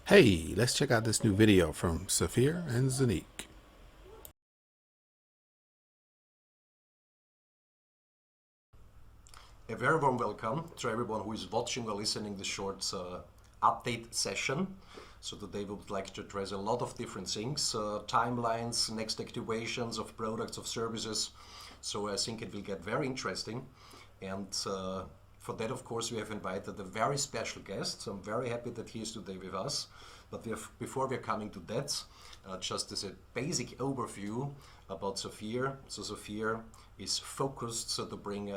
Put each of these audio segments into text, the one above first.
Hey, let's check out this new video from SAFIR ZENIQ. A very warm welcome to everyone who is watching or listening this short update session. So today we would like to address a lot of different things, timelines, next activations of products, of services. So I think it will get very interesting. And for that, of course, we have invited a very special guest. So I'm very happy that he is today with us. But before we're coming to that, just as a basic overview about SAFIR. So SAFIR is focused to bring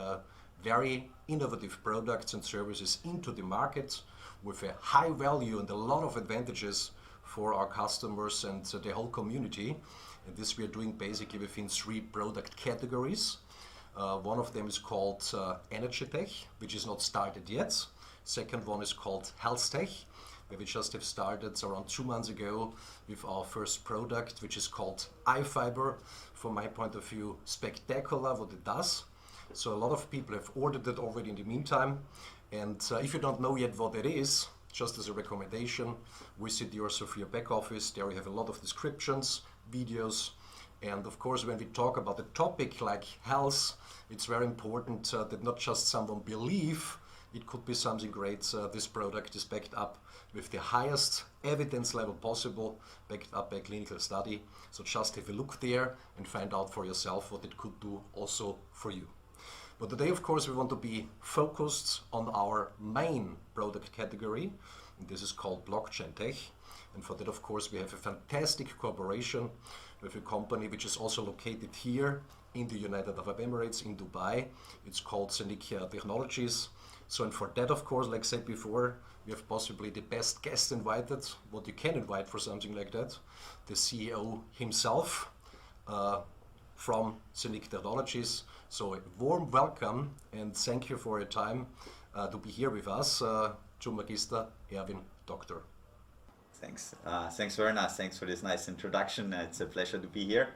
very innovative products and services into the market with a high value and a lot of advantages for our customers and the whole community. And this we are doing basically within three product categories. One of them is called Energy Tech, which is not started yet. Second one is called Health Tech, where we just have started around 2 months ago with our first product, which is called iFiber. From my point of view, spectacular what it does. So a lot of people have ordered it already in the meantime. And if you don't know yet what it is, just as a recommendation, visit your SAFIR back office. There you have a lot of descriptions, videos. And of course, when we talk about a topic like health, it's very important that not just someone believe it could be something great. This product is backed up with the highest evidence level possible, backed up by a clinical study. So just have a look there and find out for yourself what it could do also for you. But today, of course, we want to be focused on our main product category, and this is called blockchain tech. And for that, of course, we have a fantastic cooperation with a company which is also located here in the United Arab Emirates, in Dubai. It's called ZENIQ Technologies. So, and for that, of course, like I said before, we have possibly the best guest invited, what you can invite for something like that, the CEO himself from ZENIQ Technologies. So a warm welcome and thank you for your time to be here with us, to Magister Erwin Doctor. Thanks. Thanks, Werner. Thanks for this nice introduction. It's a pleasure to be here.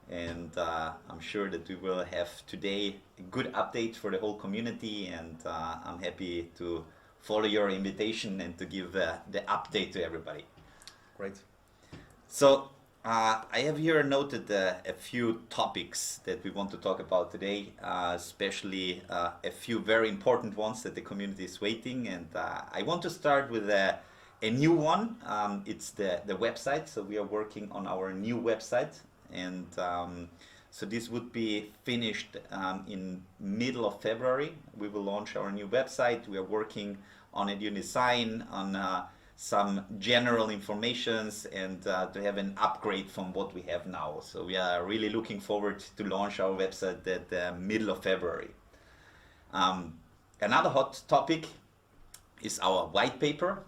And I'm sure that we will have today a good update for the whole community. And I'm happy to follow your invitation and to give the update to everybody. Great. So I have here noted a few topics that we want to talk about today, especially a few very important ones that the community is waiting. And I want to start with a new one. It's the website. So we are working on our new website. And so this would be finished in middle of February. We will launch our new website. We are working on a new design, on some general informations, and to have an upgrade from what we have now. So we are really looking forward to launch our website at the middle of February. Another hot topic is our white paper.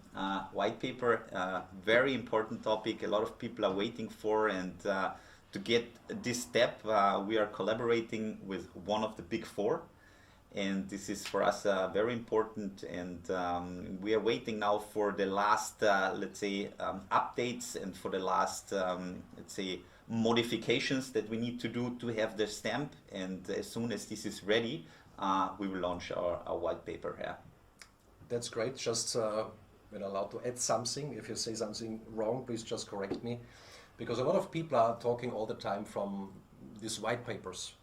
White paper, very important topic. A lot of people are waiting for, and to get this step, we are collaborating with one of the big four. And this is for us very important, and we are waiting now for the last, let's say, updates and for the last, let's say, modifications that we need to do to have the stamp. And as soon as this is ready, we will launch our white paper here. That's great. Just when allowed to add something, if you say something wrong, please just correct me. Because a lot of people are talking all the time from these white papers.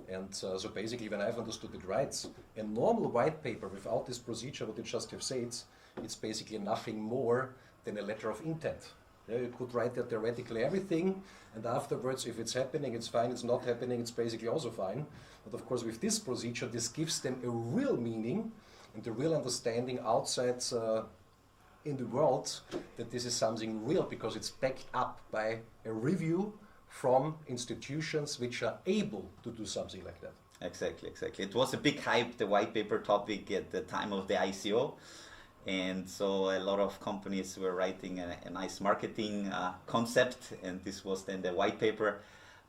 And so basically, when I've understood it right, a normal white paper without this procedure, what you just have said, it's basically nothing more than a letter of intent. Yeah, you could write there theoretically everything, and afterwards, if it's happening, it's fine. It's not happening, it's basically also fine. But of course, with this procedure, this gives them a real meaning and a real understanding outside in the world that this is something real, because it's backed up by a review from institutions which are able to do something like that. Exactly. It was a big hype, the white paper topic, at the time of the ICO. And so a lot of companies were writing a nice marketing concept, and this was then the white paper.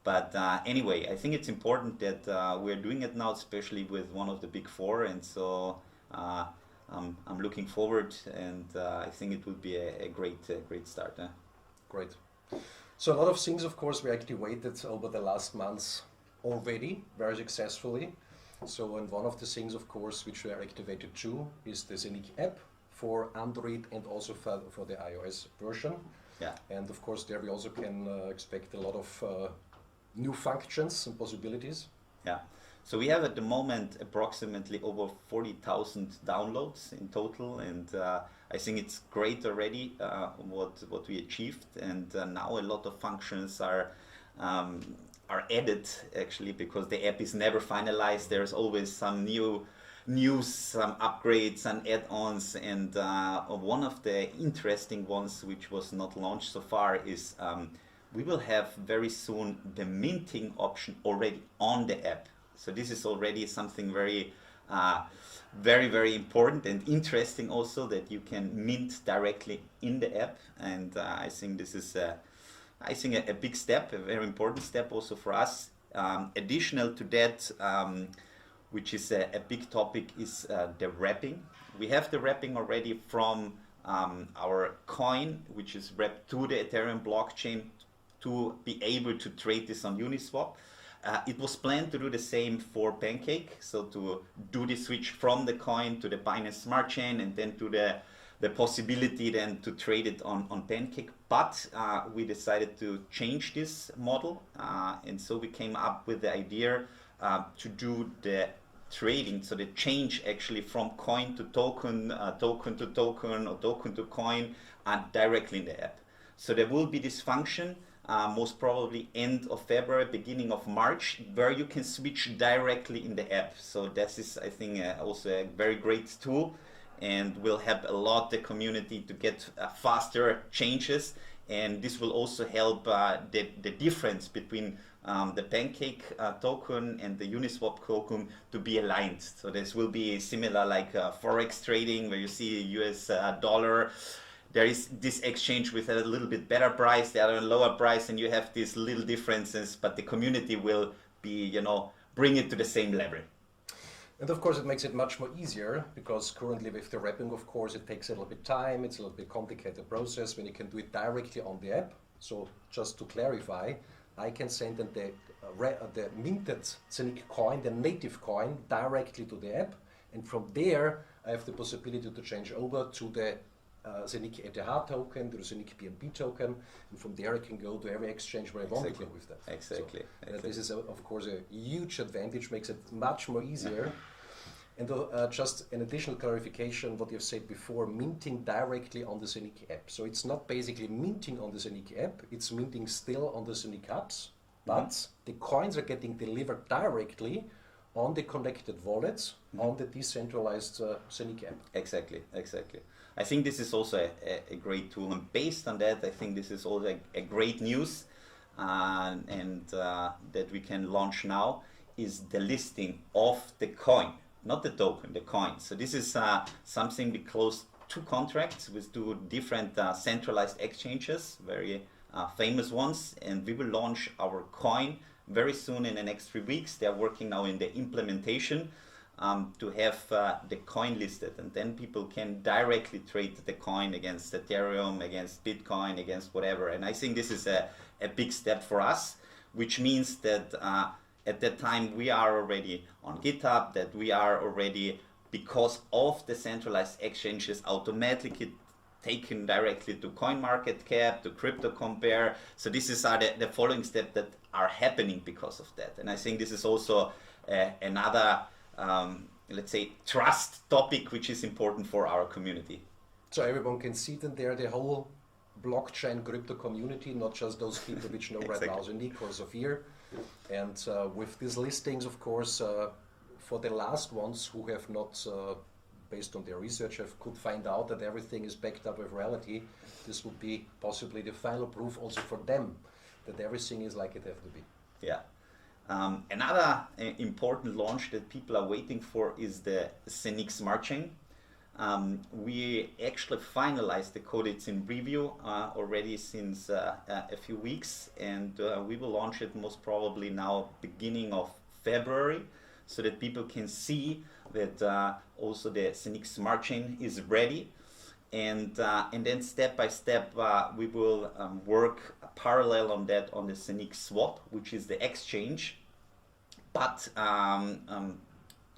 But anyway, I think it's important that we're doing it now, especially with one of the big four. And so I'm looking forward, and I think it will be a great start. Great. So a lot of things, of course, were activated over the last months already very successfully. So, and one of the things, of course, which were activated too is the ZENIQ app for Android and also for the iOS version. Yeah. And of course, there we also can expect a lot of new functions and possibilities. Yeah. So we have at the moment approximately over 40,000 downloads in total, and I think it's great already what we achieved. And now a lot of functions are added actually, because the app is never finalized. There's always some new news, some upgrades, some add-ons, and one of the interesting ones which was not launched so far is we will have very soon the minting option already on the app. So this is already something very very important and interesting also, that you can mint directly in the app. And I think this is a big step, a very important step also for us. Additional to that, which is a big topic, is the wrapping. We have the wrapping already from our coin, which is wrapped to the Ethereum blockchain to be able to trade this on Uniswap. It was planned to do the same for Pancake, so to do the switch from the coin to the Binance Smart Chain, and then to the possibility then to trade it on Pancake. But we decided to change this model, and so we came up with the idea to do the trading, so the change actually from coin to token, token to token, or token to coin, directly in the app. So there will be this function, most probably end of February, beginning of March, where you can switch directly in the app. So this is, I think, also a very great tool, and will help a lot the community to get faster changes. And this will also help the difference between the Pancake token and the Uniswap token to be aligned. So this will be similar like Forex trading, where you see US dollar. There is this exchange with a little bit better price, the other lower price, and you have these little differences, but the community will be, bring it to the same level. And of course it makes it much more easier, because currently with the wrapping, of course, it takes a little bit time, it's a little bit complicated process when you can do it directly on the app. So just to clarify, I can send them the minted ZENIQ coin, the native coin, directly to the app, and from there I have the possibility to change over to the ZENIQ ETH token, the ZENIQ BNB token, and from there I can go to every exchange where I want to go with that. Exactly. So, this is of course a huge advantage, makes it much more easier. And just an additional clarification, what you've said before, minting directly on the ZENIQ app. So it's not basically minting on the ZENIQ app, it's minting still on the ZENIQ apps, but the coins are getting delivered directly on the connected wallets on the decentralized ZENIQ app. Exactly. I think this is also a great tool, and based on that, I think this is also a great news, and that we can launch now, is the listing of the coin, not the token, the coin. So this is something we closed 2 contracts with 2 different centralized exchanges, very famous ones, and we will launch our coin very soon in the next 3 weeks. They are working now in the implementation to have the coin listed, and then people can directly trade the coin against Ethereum, against Bitcoin, against whatever. And I think this is a big step for us, which means that at that time we are already on GitHub, that we are already, because of the centralized exchanges, automatically taken directly to CoinMarketCap, to CryptoCompare. So this is the following steps that are happening because of that. And I think this is also another let's say trust topic, which is important for our community. So everyone can see them there, the whole blockchain crypto community, not just those people which know right now ZENIQ or SAFIR. And with these listings, of course, for the last ones who have not, based on their research, could find out that everything is backed up with reality, this would be possibly the final proof also for them that everything is like it has to be. Yeah. Another important launch that people are waiting for is the ZENIQ Smart Chain. We actually finalized the code. It's in review already since a few weeks, and we will launch it most probably now beginning of February, so that people can see that also the ZENIQ Smart Chain is ready. And then step by step we will work parallel on that on the ZENIQ Swap, which is the exchange. But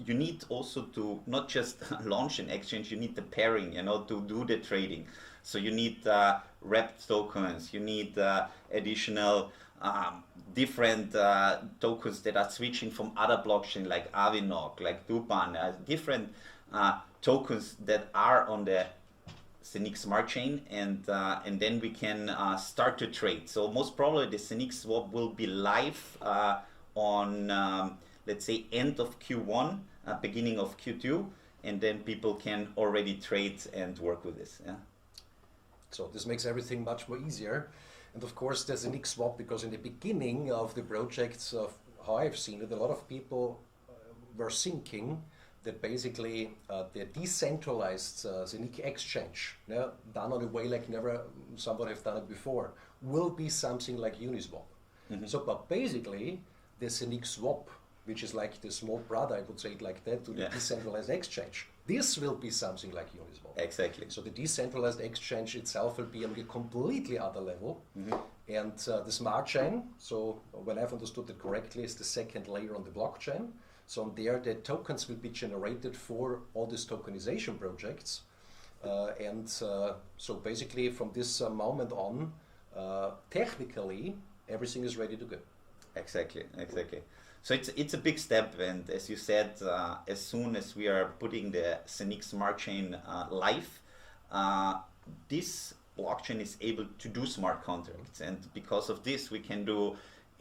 you need also to not just launch an exchange, you need the pairing, to do the trading. So you need wrapped tokens, you need additional different tokens that are switching from other blockchain like AVINOC, like Dupan, different tokens that are on the ZENIQ smart chain, and then we can start to trade. So most probably the ZENIQ swap will be live on let's say end of Q1, beginning of Q2, and then people can already trade and work with this. Yeah. So this makes everything much more easier. And of course there's a ZENIQ swap, because in the beginning of the projects, of how I've seen it, a lot of people were thinking that basically the decentralized ZENIQ exchange, done on a way like never someone have done it before, will be something like Uniswap. So, but basically the ZENIQ swap, which is like the small brother, I would say it like that, to the decentralized exchange, this will be something like Uniswap. Exactly. So the decentralized exchange itself will be on a completely other level. And the smart chain, so when I've understood it correctly, is the second layer on the blockchain. So on there, the tokens will be generated for all these tokenization projects. So basically from this moment on, technically, everything is ready to go. Exactly. So it's a big step, and as you said, as soon as we are putting the ZENIQ smart chain live, this blockchain is able to do smart contracts, and because of this we can do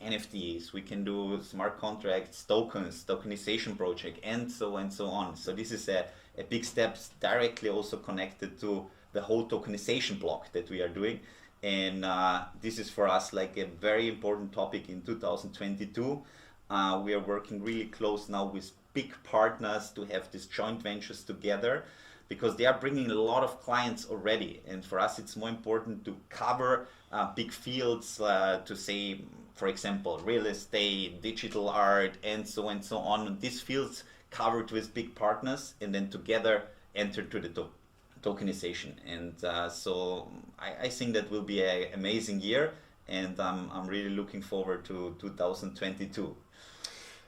NFTs, we can do smart contracts, tokens, tokenization project, and so on. So this is a big step, directly also connected to the whole tokenization block that we are doing. And this is for us like a very important topic in 2022. We are working really close now with big partners to have these joint ventures together, because they are bringing a lot of clients already. And for us, it's more important to cover big fields, to say, for example, real estate, digital art, and so on. These fields covered with big partners, and then together enter to the tokenization. And so I think that will be an amazing year, and I'm really looking forward to 2022.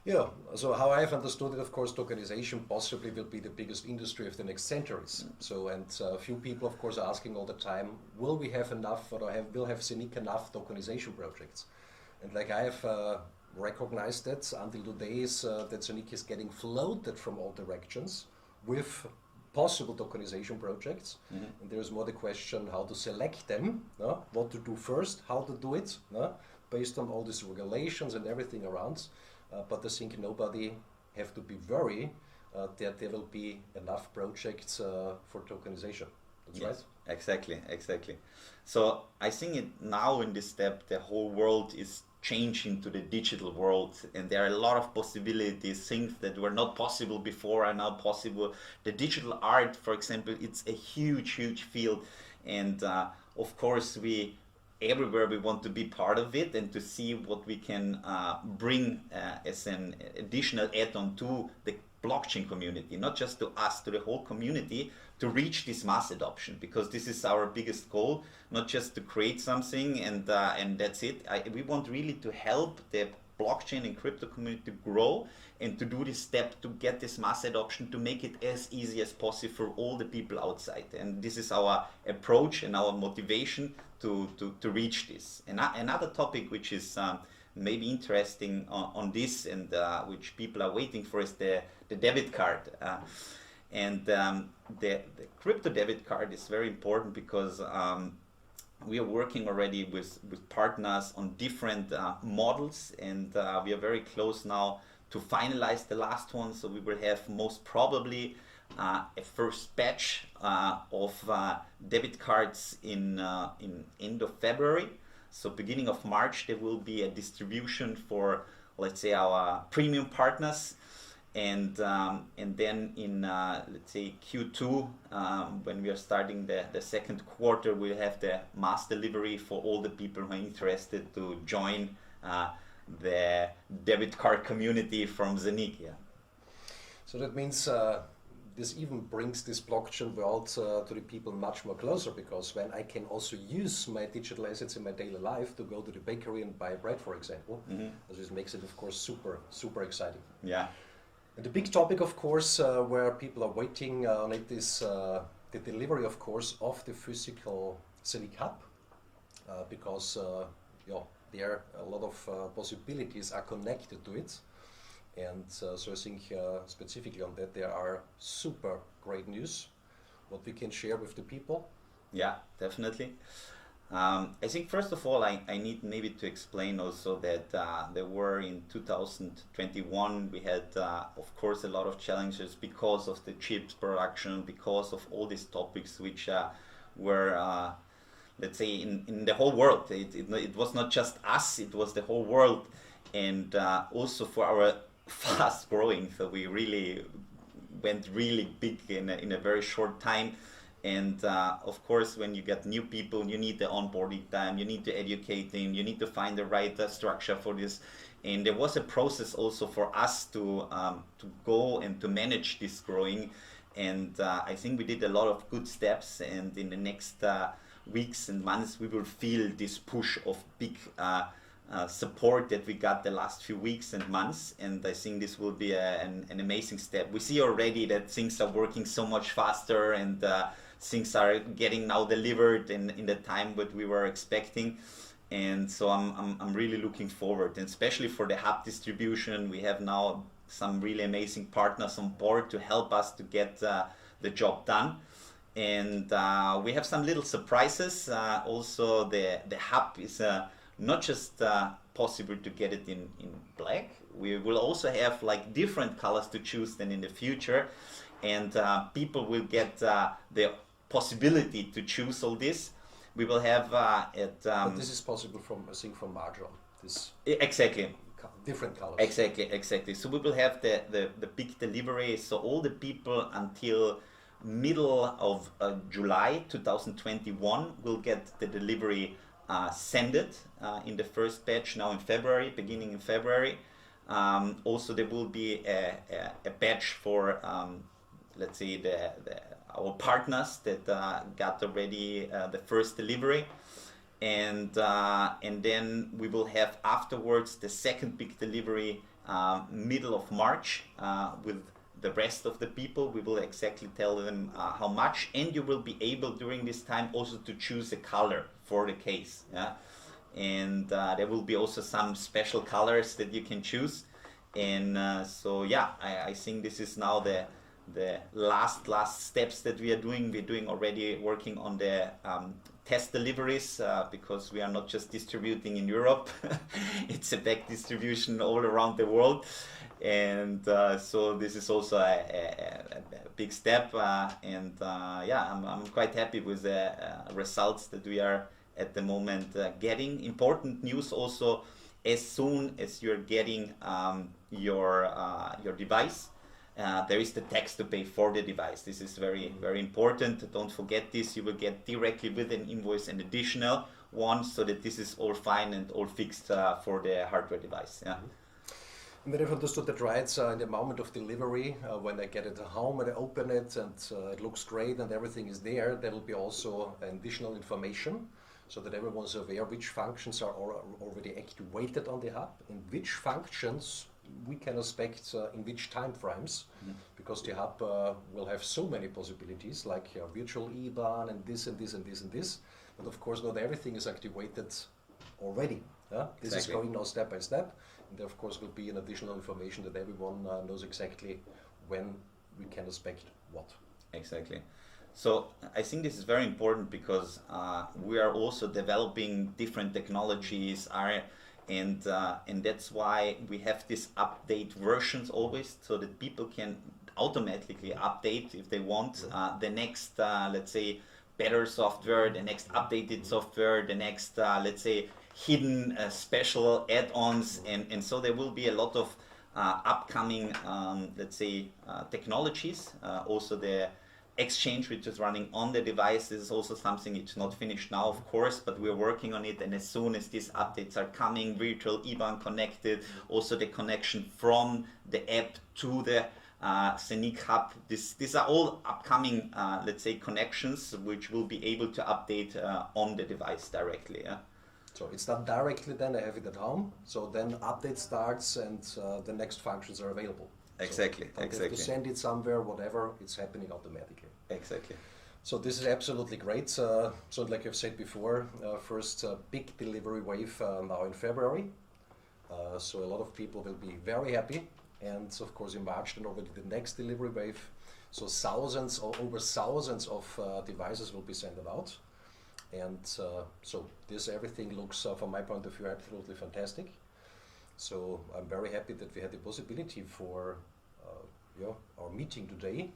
Yeah, so how I've understood it, of course, tokenization possibly will be the biggest industry of the next centuries. So, and a few people, of course, are asking all the time, will we have enough, or will have ZENIQ enough tokenization projects? And like I have recognized that until today is that ZENIQ is getting floated from all directions with possible tokenization projects. And there's more the question how to select them, what to do first, how to do it, based on all these regulations and everything around. But I think nobody have to be worried that there will be enough projects for tokenization. That's right? Exactly. So I think now in this step, the whole world is changing to the digital world, and there are a lot of possibilities. Things that were not possible before are now possible. The digital art, for example, it's a huge field, and of course everywhere we want to be part of it and to see what we can bring as an additional add-on to the blockchain community, not just to us, to the whole community, to reach this mass adoption, because this is our biggest goal, not just to create something and that's it. We want really to help the blockchain and crypto community to grow and to do this step to get this mass adoption, to make it as easy as possible for all the people outside. And this is our approach and our motivation to reach this. And another topic which is maybe interesting on this, and which people are waiting for, is the debit card. The crypto debit card is very important because we are working already with partners on different models, and we are very close now to finalize the last one. So we will have most probably a first batch of debit cards in end of February. So beginning of March there will be a distribution for, let's say, our premium partners, and then in let's say Q2, when we are starting the second quarter, we'll have the mass delivery for all the people who are interested to join the debit card community from ZENIQ. Yeah. So that means this even brings this blockchain world to the people much more closer, because when I can also use my digital assets in my daily life to go to the bakery and buy bread, for example, this makes it, of course, super exciting. Yeah. And the big topic, of course, where people are waiting on it is the delivery, of course, of the physical ZENIQ hub, because there a lot of possibilities are connected to it. And so I think specifically on that there are super great news, what we can share with the people. Yeah, definitely. I think first of all, I need maybe to explain also that there were in 2021, we had of course a lot of challenges because of the chips production, because of all these topics which were, let's say, in the whole world. It was not just us, it was the whole world. And also for our fast growing, so we really went really big in a very short time. And of course, when you get new people, you need the onboarding time, you need to educate them, you need to find the right structure for this. And there was a process also for us to go and to manage this growing. And I think we did a lot of good steps. And in the next weeks and months, we will feel this push of big support that we got the last few weeks and months, and I think this will be an amazing step. We see already that things are working so much faster, and things are getting now delivered in the time what we were expecting, and so I'm really looking forward. And especially for the hub distribution, we have now some really amazing partners on board to help us to get the job done. And we have some little surprises. Also the hub is not just possible to get it in black. We will also have like different colors to choose than in the future, and people will get the possibility to choose all this. We will have But this is possible from, I think, from March on. This exactly different colors. Exactly. So we will have the big delivery. So all the people until middle of July 2021 will get the delivery send it in the first batch now in February, beginning in February. Also there will be a batch for let's say our partners that got already the first delivery, and then we will have afterwards the second big delivery middle of March with the rest of the people. We will exactly tell them how much, and you will be able during this time also to choose a color for the case. Yeah? And there will be also some special colors that you can choose. And so yeah, I think this is now the last steps that we are doing. We're doing already working on the test deliveries because we are not just distributing in Europe. It's a back distribution all around the world. And so this is also a big step, and yeah, I'm quite happy with the results that we are at the moment getting. Important news also, as soon as you're getting your device, there is the tax to pay for the device. This is very important. Don't forget this. You will get directly with an invoice an additional one, so that this is all fine and all fixed for the hardware device. Yeah. And then I've understood that right, in the moment of delivery, when I get it home and I open it and it looks great and everything is there, there will be also additional information so that everyone's aware which functions are already activated on the hub and which functions we can expect in which time frames, because the hub will have so many possibilities, like virtual IBAN and this and this and this and this, but of course not everything is activated already. This is going now step by step. And there of course will be an additional information that everyone knows exactly when we can expect what. Exactly. So I think this is very important because we are also developing different technologies, and that's why we have these update versions always, so that people can automatically update if they want the next, let's say, better software, the next updated software, the next, let's say, hidden special add-ons, and so there will be a lot of upcoming, let's say, technologies. Also the exchange which is running on the device, this is also something. It's not finished now, of course, but we're working on it, and as soon as these updates are coming, virtual IBAN connected, also the connection from the app to the ZENIQ hub, these are all upcoming, let's say, connections which will be able to update on the device directly. Yeah? So it's done directly then, I have it at home, so then update starts and the next functions are available. Exactly, So don't have exactly. to send it somewhere, whatever, it's happening automatically. Exactly. So this is absolutely great. So like I've said before, first big delivery wave now in February. So a lot of people will be very happy. And of course in March then already the next delivery wave. So thousands or over thousands of devices will be sent out. And so this everything looks, from my point of view, absolutely fantastic. So I'm very happy that we had the possibility for our meeting today.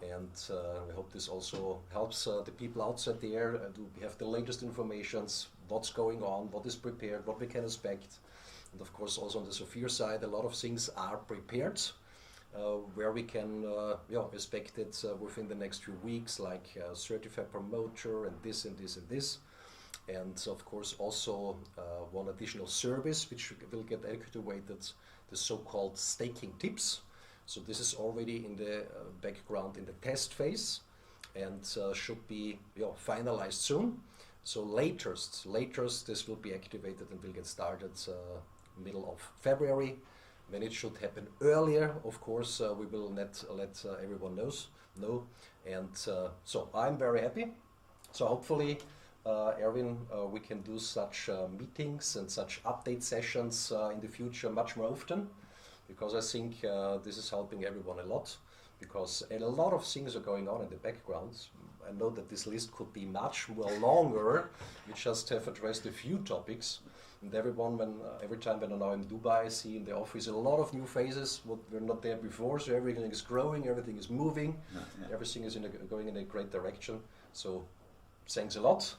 And I hope this also helps the people outside there to have the latest informations, what's going on, what is prepared, what we can expect. And of course also on the SAFIR side, a lot of things are prepared where we can expect it within the next few weeks, like certified promoter and this and this and this. And of course also one additional service which will get activated, the so-called staking tips. So this is already in the background in the test phase and should be finalized soon. So latest this will be activated and will get started middle of February. When it should happen earlier, of course, we will let everyone know. And so I'm very happy. So hopefully, Erwin, we can do such meetings and such update sessions in the future much more often, because I think this is helping everyone a lot, because a lot of things are going on in the background. I know that this list could be much more longer. We just have addressed a few topics. And every time when I'm now in Dubai, I see in the office a lot of new faces, what were not there before. So everything is growing, everything is moving, everything is going in a great direction. So thanks a lot.